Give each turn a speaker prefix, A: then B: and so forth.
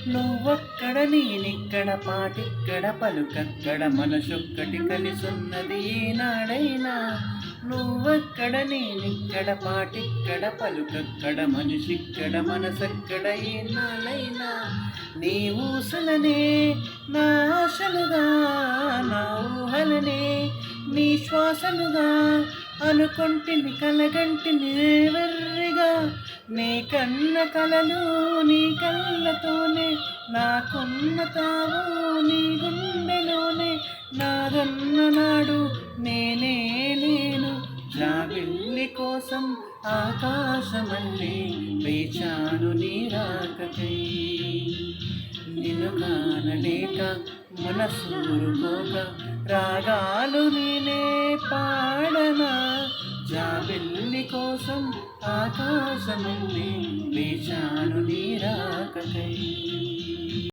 A: నువ్వక్కడ నేనిక్కడ పాటిక్కడ పలుకక్కడ మనసొక్కటి కలిసున్నది ఈనాడైనా. నువ్వక్కడ నేనిక్కడ పాటిక్కడ పలుకక్కడ మనిషిక్కడ మనసక్కడ ఈనాడైనా. నీ ఊసలనే నా ఆశలుగా, నా ఊహలనే నీ శ్వాసలుగా అనుకొంటిని కలగంటిని వెర్రిగా. నీ కన్న కలలు నీ కళ్ళతోనే, నాకున్న తావు నీ గుండెలోనే. నాదన్న నాడు నేనే నేను, జాబిల్లి కోసం ఆకాశమల్లే వేచాను నీ రాకకై. నిన్ను కానలేక మనసూరుకోక రాగాలు నేనే పాడనా. జాబిల్లి కోసం ఆకాశమల్లే వేచాను నీ రాకకై.